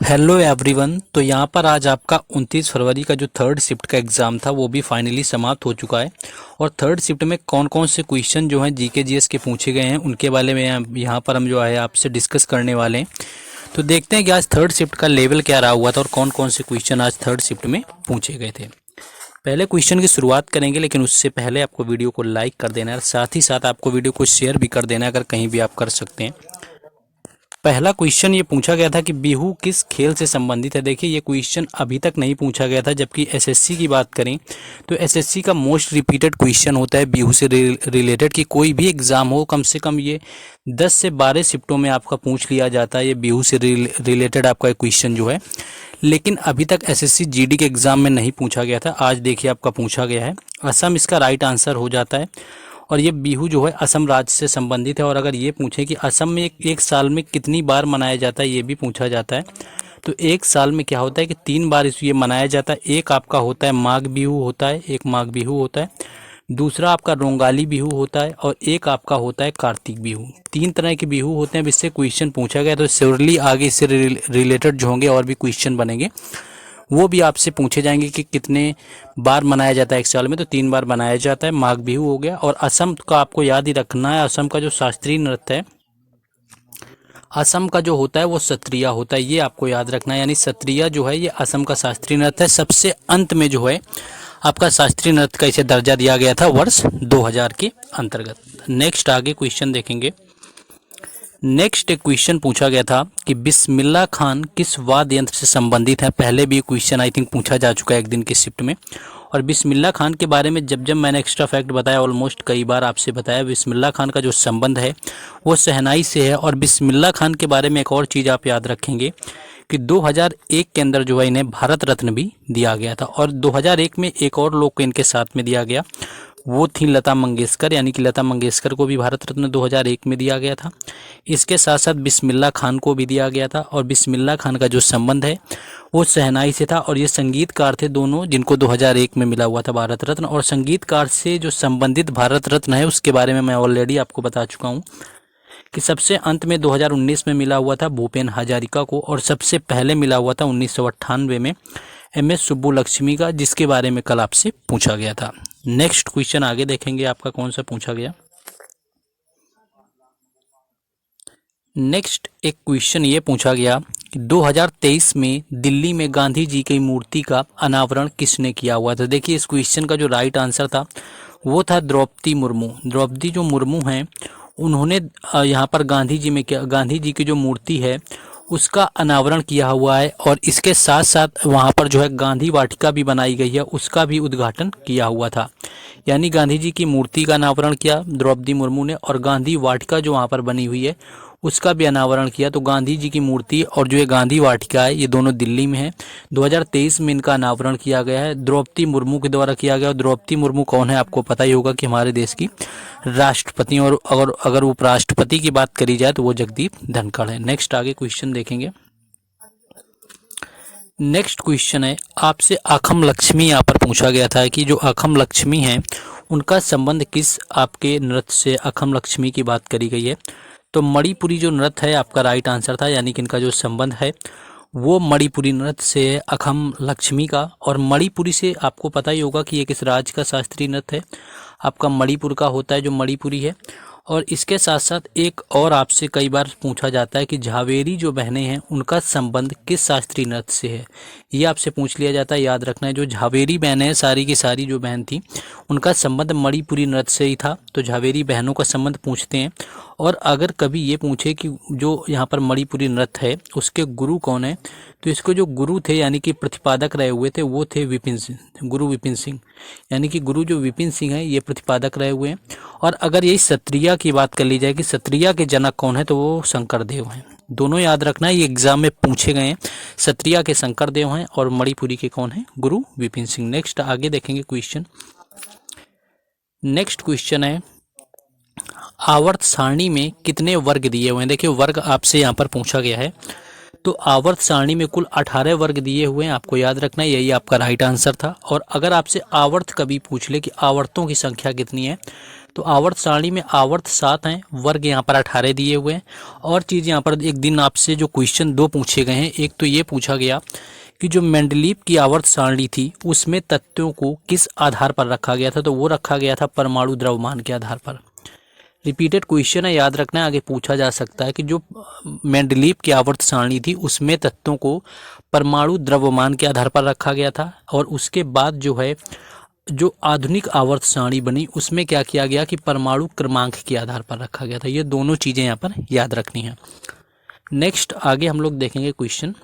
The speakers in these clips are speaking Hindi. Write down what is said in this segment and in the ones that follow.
Hello everyone. तो यहाँ पर आज आपका 29 फरवरी का जो थर्ड शिफ्ट का एग्ज़ाम था वो भी फाइनली समाप्त हो चुका है। और थर्ड शिफ्ट में कौन कौन से क्वेश्चन जो हैं जीके जीएस के पूछे गए हैं उनके बारे में यहाँ पर हम जो है आपसे डिस्कस करने वाले हैं। तो देखते हैं कि आज थर्ड शिफ्ट का लेवल क्या रहा हुआ था और कौन कौन से क्वेश्चन आज थर्ड शिफ्ट में पूछे गए थे। पहले क्वेश्चन की शुरुआत करेंगे, लेकिन उससे पहले आपको वीडियो को लाइक कर देना है, साथ ही साथ आपको वीडियो को शेयर भी कर देना है अगर कहीं भी आप कर सकते हैं। पहला क्वेश्चन ये पूछा गया था कि बिहू किस खेल से संबंधित है। देखिए ये क्वेश्चन अभी तक नहीं पूछा गया था, जबकि एसएससी की बात करें तो एसएससी का मोस्ट रिपीटेड क्वेश्चन होता है बिहू से रिलेटेड कि कोई भी एग्जाम हो कम से कम ये 10 से 12 शिफ्टों में आपका पूछ लिया जाता है ये बिहू से रिलेटेड आपका क्वेश्चन जो है। लेकिन अभी तक एसएससी जीडी के एग्जाम में नहीं पूछा गया था, आज देखिए आपका पूछा गया है। असम इसका राइट आंसर हो जाता है। और ये बिहू जो है असम राज्य से संबंधित है। और अगर ये पूछे कि असम में एक साल में कितनी बार मनाया जाता है ये भी पूछा जाता है। तो एक साल में क्या होता है कि 3 बार ये मनाया जाता है। एक आपका होता है माघ बिहू होता है, एक माघ बिहू होता है, दूसरा आपका रोंगाली बिहू होता है और एक आपका होता है कार्तिक बिहू। 3 तरह के बिहू होते हैं जिससे क्वेश्चन पूछा गया। तो श्योरली आगे इससे रिलेटेड जो होंगे और भी क्वेश्चन बनेंगे वो भी आपसे पूछे जाएंगे कि कितने बार मनाया जाता है एक साल में। तो 3 बार मनाया जाता है। माघ बिहू हो गया। और असम का आपको याद ही रखना है, असम का जो शास्त्रीय नृत्य है, असम का जो होता है वो सत्रिया होता है, ये आपको याद रखना है। यानी सत्रिया जो है ये असम का शास्त्रीय नृत्य है। सबसे अंत में जो है आपका शास्त्रीय नृत्य का इसे दर्जा दिया गया था वर्ष 2000 के अंतर्गत। नेक्स्ट आगे क्वेश्चन देखेंगे। नेक्स्ट एक क्वेश्चन पूछा गया था कि बिस्मिल्लाह खान किस वाद्य यंत्र से संबंधित है। पहले भी क्वेश्चन आई थिंक पूछा जा चुका है एक दिन की शिफ्ट में। और बिस्मिल्लाह खान के बारे में जब जब मैंने एक्स्ट्रा फैक्ट बताया, ऑलमोस्ट कई बार आपसे बताया, बिस्मिल्लाह खान का जो संबंध है वो शहनाई से है। और बिस्मिल्लाह खान के बारे में एक और चीज़ आप याद रखेंगे कि 2001 के अंदर जो है इन्हें भारत रत्न भी दिया गया था। और 2001 में एक और लोग को इनके साथ में दिया गया, वो थी लता मंगेशकर। यानी कि लता मंगेशकर को भी भारत रत्न 2001 में दिया गया था। इसके साथ साथ बिस्मिल्लाह खान को भी दिया गया था। और बिस्मिल्लाह खान का जो संबंध है वो शहनाई से था। और ये संगीतकार थे दोनों जिनको 2001 में मिला हुआ था भारत रत्न। और संगीतकार से जो संबंधित भारत रत्न है उसके बारे में मैं ऑलरेडी आपको बता चुका हूँ कि सबसे अंत में 2019 में मिला हुआ था भूपेन हजारिका को। और सबसे पहले मिला हुआ था 1998 में एमएस सुब्बुलक्ष्मी का, जिसके बारे में कल आपसे पूछा गया था। नेक्स्ट क्वेश्चन आगे देखेंगे आपका कौन सा पूछा गया। नेक्स्ट एक क्वेश्चन ये पूछा गया कि 2023 में दिल्ली में गांधी जी की मूर्ति का अनावरण किसने किया हुआ था। देखिए इस क्वेश्चन का जो राइट आंसर था वो था द्रौपदी मुर्मू। द्रौपदी जो मुर्मू हैं उन्होंने यहाँ पर गांधी जी में क्या, गांधी जी की जो मूर्ति है उसका अनावरण किया हुआ है। और इसके साथ साथ वहाँ पर जो है गांधी वाटिका भी बनाई गई है, उसका भी उद्घाटन किया हुआ था। यानी गांधी जी की मूर्ति का अनावरण किया द्रौपदी मुर्मू ने, और गांधी वाटिका जो वहाँ पर बनी हुई है उसका भी अनावरण किया। तो गांधी जी की मूर्ति और जो ये गांधी वाटिका है ये दोनों दिल्ली में है। 2023 में इनका अनावरण किया गया है, द्रौपदी मुर्मू के द्वारा किया गया। और द्रौपदी मुर्मू कौन है आपको पता ही होगा कि हमारे देश की राष्ट्रपति। और अगर उपराष्ट्रपति की बात करी जाए तो वो जगदीप धनखड़ है। नेक्स्ट आगे क्वेश्चन देखेंगे। नेक्स्ट क्वेश्चन है आपसे आखम लक्ष्मी यहाँ पर पूछा गया था कि जो आखम लक्ष्मी है उनका संबंध किस आपके नृत्य से आखम लक्ष्मी की बात करी गई है। तो मणिपुरी जो नृत्य है आपका राइट आंसर था। यानी कि इनका जो संबंध है वो मणिपुरी नृत्य से है अखम लक्ष्मी का। और मणिपुरी से आपको पता ही होगा कि ये किस राज्य का शास्त्रीय नृत्य है, आपका मणिपुर का होता है जो मणिपुरी है। और इसके साथ साथ एक और आपसे कई बार पूछा जाता है कि झावेरी जो बहनें हैं उनका संबंध किस शास्त्रीय नृत्य से है, ये आपसे पूछ लिया जाता है। याद रखना है जो झावेरी बहनें हैं सारी की सारी जो बहन थी उनका संबंध मणिपुरी नृत्य से ही था। तो झावेरी बहनों का संबंध पूछते हैं। और अगर कभी ये पूछे कि जो यहाँ पर मणिपुरी नृत्य है उसके गुरु कौन है, तो इसको जो गुरु थे यानी कि प्रतिपादक रहे हुए थे वो थे विपिन सिंह, गुरु विपिन सिंह। यानी कि गुरु जो विपिन सिंह हैं ये प्रतिपादक रहे हुए हैं। और अगर यही सत्रिया की बात कर ली जाए कि सत्रिया के जनक कौन है, तो वो शंकरदेव हैं। दोनों याद रखना है, ये एग्जाम में पूछे गए हैं। सत्रिया के शंकरदेव हैं और मणिपुरी के कौन है, गुरु विपिन सिंह। नेक्स्ट आगे देखेंगे क्वेश्चन। नेक्स्ट क्वेश्चन है आवर्त सारणी में कितने वर्ग दिए हुए हैं। देखिए वर्ग आपसे यहाँ पर पूछा गया है। तो आवर्त सारणी में कुल 18 वर्ग दिए हुए हैं, आपको याद रखना है, यही आपका राइट आंसर था। और अगर आपसे आवर्त कभी पूछ ले कि आवर्तों की संख्या कितनी है, तो आवर्त सारणी में आवर्त 7 हैं, वर्ग यहाँ पर 18 दिए हुए हैं। और चीज़ यहाँ पर एक दिन आपसे जो क्वेश्चन 2 पूछे गए हैं, एक तो ये पूछा गया कि जो मेंडलीव की आवर्त सारणी थी उसमें तत्वों को किस आधार पर रखा गया था, तो वो रखा गया था परमाणु द्रव्यमान के आधार पर। रिपीटेड क्वेश्चन है, याद रखना है, आगे पूछा जा सकता है कि जो मेंडलीव की आवर्त सारणी थी उसमें तत्वों को परमाणु द्रव्यमान के आधार पर रखा गया था। और उसके बाद जो है जो आधुनिक आवर्त सारणी बनी उसमें क्या किया गया कि परमाणु क्रमांक के आधार पर रखा गया था। ये दोनों चीज़ें यहाँ पर याद रखनी है। नेक्स्ट आगे हम लोग देखेंगे क्वेश्चन।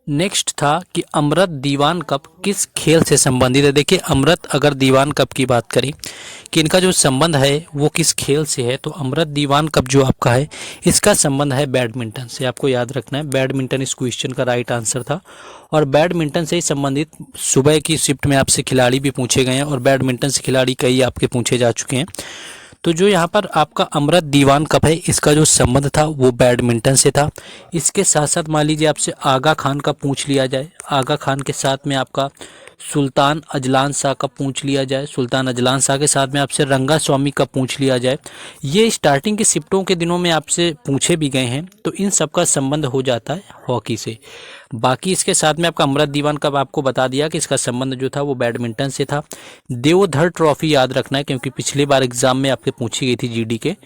नेक्स्ट था कि अमृत दीवान कप किस खेल से संबंधित है। देखिए अमृत अगर दीवान कप की बात करें कि इनका जो संबंध है वो किस खेल से है, तो अमृत दीवान कप जो आपका है इसका संबंध है बैडमिंटन से। आपको याद रखना है बैडमिंटन इस क्वेश्चन का राइट आंसर था। और बैडमिंटन से ही संबंधित सुबह की शिफ्ट में आपसे खिलाड़ी भी पूछे गए हैं और बैडमिंटन से खिलाड़ी कई आपके पूछे जा चुके हैं। तो जो यहाँ पर आपका अमृत दीवान कप है इसका जो संबंध था वो बैडमिंटन से था। इसके साथ साथ मान लीजिए आपसे आगा खान का पूछ लिया जाए, आगा खान के साथ में आपका सुल्तान अजलान शाह का पूछ लिया जाए, सुल्तान अजलान शाह के साथ में आपसे रंगा स्वामी का पूछ लिया जाए, ये स्टार्टिंग की शिफ्टों के दिनों में आपसे पूछे भी गए हैं। तो इन सब का संबंध हो जाता है हॉकी से। बाकी इसके साथ में आपका अमृत दीवान कप आपको बता दिया कि इसका संबंध जो था वो बैडमिंटन से था। देवधर ट्रॉफी याद रखना है क्योंकि पिछली बार एग्जाम में आपके पूछी गई थी जीडी के।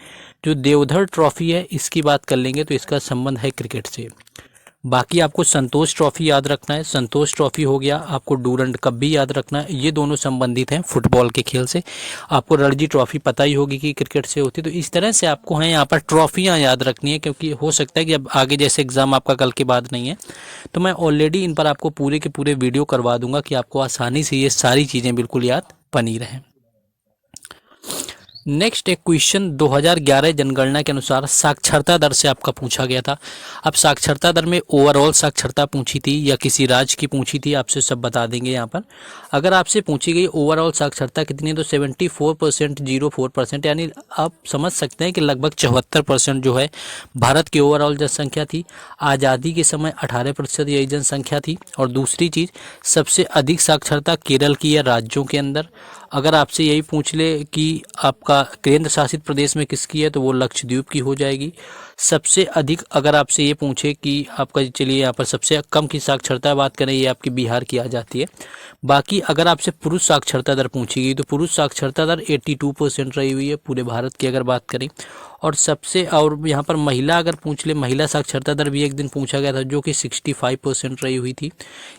जो देवधर ट्रॉफी है इसकी बात कर लेंगे तो इसका संबंध है क्रिकेट से। बाकी आपको संतोष ट्रॉफी याद रखना है, संतोष ट्रॉफी हो गया। आपको डूरंड कप भी याद रखना है, ये दोनों संबंधित हैं फुटबॉल के खेल से। आपको रणजी ट्रॉफी पता ही होगी कि क्रिकेट से होती है। तो इस तरह से आपको है यहाँ पर ट्रॉफियाँ याद रखनी है क्योंकि हो सकता है कि अब आगे जैसे एग्जाम आपका कल के बाद नहीं है तो मैं ऑलरेडी इन पर आपको पूरे के पूरे वीडियो करवा दूंगा कि आपको आसानी से ये सारी चीज़ें बिल्कुल याद बनी रहें। नेक्स्ट एक क्वेश्चन 2011 जनगणना के अनुसार साक्षरता दर से आपका पूछा गया था। अब साक्षरता दर में ओवरऑल साक्षरता पूछी थी या किसी राज्य की पूछी थी, आपसे सब बता देंगे यहाँ पर। अगर आपसे पूछी गई ओवरऑल साक्षरता कितनी है तो 74% 04%, यानी आप समझ सकते हैं कि लगभग 74% जो है भारत की ओवरऑल जनसंख्या थी। आज़ादी के समय 18% यही जनसंख्या थी। और दूसरी चीज़ सबसे अधिक साक्षरता केरल की है राज्यों के अंदर। अगर आपसे यही पूछ ले कि आपका केंद्र शासित प्रदेश में किसकी है तो वो लक्षद्वीप की हो जाएगी। सबसे अधिक अगर आपसे ये पूछे कि आपका, चलिए यहाँ पर सबसे कम की साक्षरता बात करें, ये आपकी बिहार की आ जाती है। बाकी अगर आपसे पुरुष साक्षरता दर पूछी गई तो पुरुष साक्षरता दर 82% रही हुई है पूरे भारत की अगर बात करें। और सबसे, और यहाँ पर महिला अगर पूछ ले, महिला साक्षरता दर भी एक दिन पूछा गया था जो कि 65% रही हुई थी,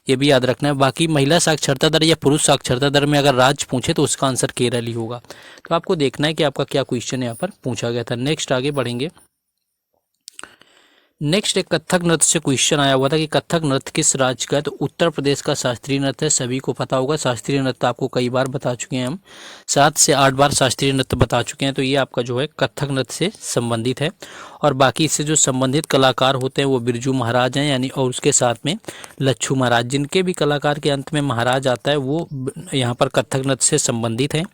ये भी याद रखना है। बाकी महिला साक्षरता दर या पुरुष साक्षरता दर में अगर राज्य पूछे तो उसका आंसर केरल ही होगा। तो आपको देखना है कि आपका क्या क्वेश्चन यहाँ पर पूछा गया था। नेक्स्ट आगे बढ़ेंगे। नेक्स्ट एक कथक नृत्य से क्वेश्चन आया हुआ था कि कथक नृत्य किस राज्य का है, तो उत्तर प्रदेश का शास्त्रीय नृत्य है, सभी को पता होगा। शास्त्रीय नृत्य आपको कई बार बता चुके हैं हम, 7 से 8 बार शास्त्रीय नृत्य बता चुके हैं। तो ये आपका जो है कथक नृत्य से संबंधित है। और बाकी इससे जो संबंधित कलाकार होते हैं वो बिरजू महाराज हैं, यानी, और उसके साथ में लच्छू महाराज, जिनके भी कलाकार के अंत में महाराज आता है वो यहाँ पर कथक नृत्य से संबंधित हैं।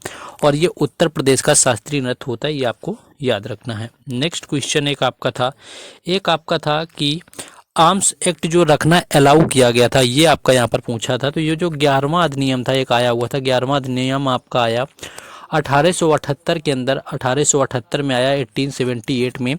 और ये उत्तर प्रदेश का शास्त्रीय नृत्य होता है, ये आपको याद रखना है। नेक्स्ट क्वेश्चन एक आपका था कि आर्म्स एक्ट जो रखना अलाउ किया गया था, ये आपका यहाँ पर पूछा था। तो ये जो 11वां अधिनियम था एक आया हुआ था, 11वां अधिनियम आपका आया 1878 के अंदर, 1878 में आया 1878 में।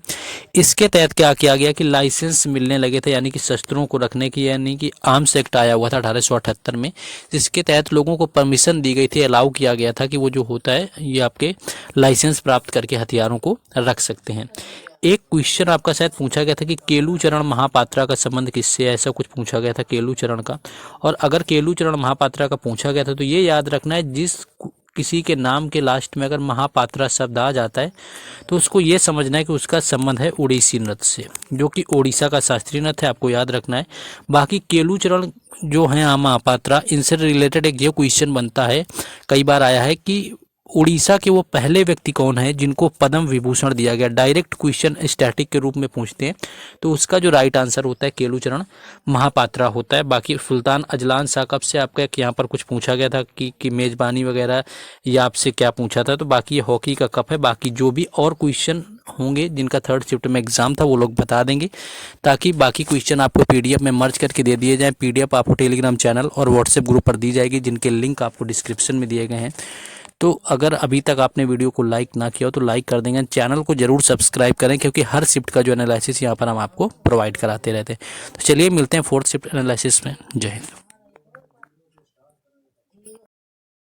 इसके तहत क्या किया गया कि लाइसेंस मिलने लगे थे, यानी कि शस्त्रों को रखने की, यानी कि आर्म्स एक्ट आया हुआ था 1878 में, जिसके तहत लोगों को परमिशन दी गई थी, अलाउ किया गया था कि वो जो होता है ये आपके लाइसेंस प्राप्त करके हथियारों को रख सकते हैं। एक क्वेश्चन आपका शायद पूछा गया था कि केलूचरण महापात्रा का संबंध किससे है, ऐसा कुछ पूछा गया था केलूचरण का। और अगर केलूचरण महापात्रा का पूछा गया था तो ये याद रखना है, जिस किसी के नाम के लास्ट में अगर महापात्रा शब्द आ जाता है तो उसको ये समझना है कि उसका संबंध है ओडिसी नृत्य से, जो कि ओडिशा का शास्त्रीय नृत्य है, आपको याद रखना है। बाकी केलूचरण जो है महापात्रा, इनसे रिलेटेड एक ये क्वेश्चन बनता है, कई बार आया है कि उड़ीसा के वो पहले व्यक्ति कौन है जिनको पद्म विभूषण दिया गया। डायरेक्ट क्वेश्चन स्टैटिक के रूप में पूछते हैं तो उसका जो राइट आंसर होता है केलुचरण महापात्रा होता है। बाकी सुल्तान अजलान शाह कब से आपका यहाँ पर कुछ पूछा गया था कि मेज़बानी वगैरह या आपसे क्या पूछा था, तो बाकी ये हॉकी का कप है। बाकी जो भी और क्वेश्चन होंगे जिनका थर्ड शिफ्ट में एग्जाम था वो लोग बता देंगे, ताकि बाकी क्वेश्चन आपको पीडीएफ में मर्ज करके दे दिए जाएं। पीडीएफ आपको टेलीग्राम चैनल और व्हाट्सएप ग्रुप पर दी जाएगी, जिनके लिंक आपको डिस्क्रिप्शन में दिए गए हैं। तो अगर अभी तक आपने वीडियो को लाइक ना किया हो तो लाइक कर देंगे, चैनल को जरूर सब्सक्राइब करें, क्योंकि हर शिफ्ट का जो एनालिसिस यहाँ पर हम आपको प्रोवाइड कराते रहते हैं। तो चलिए मिलते हैं फोर्थ शिफ्ट एनालिसिस में। जय हिंद।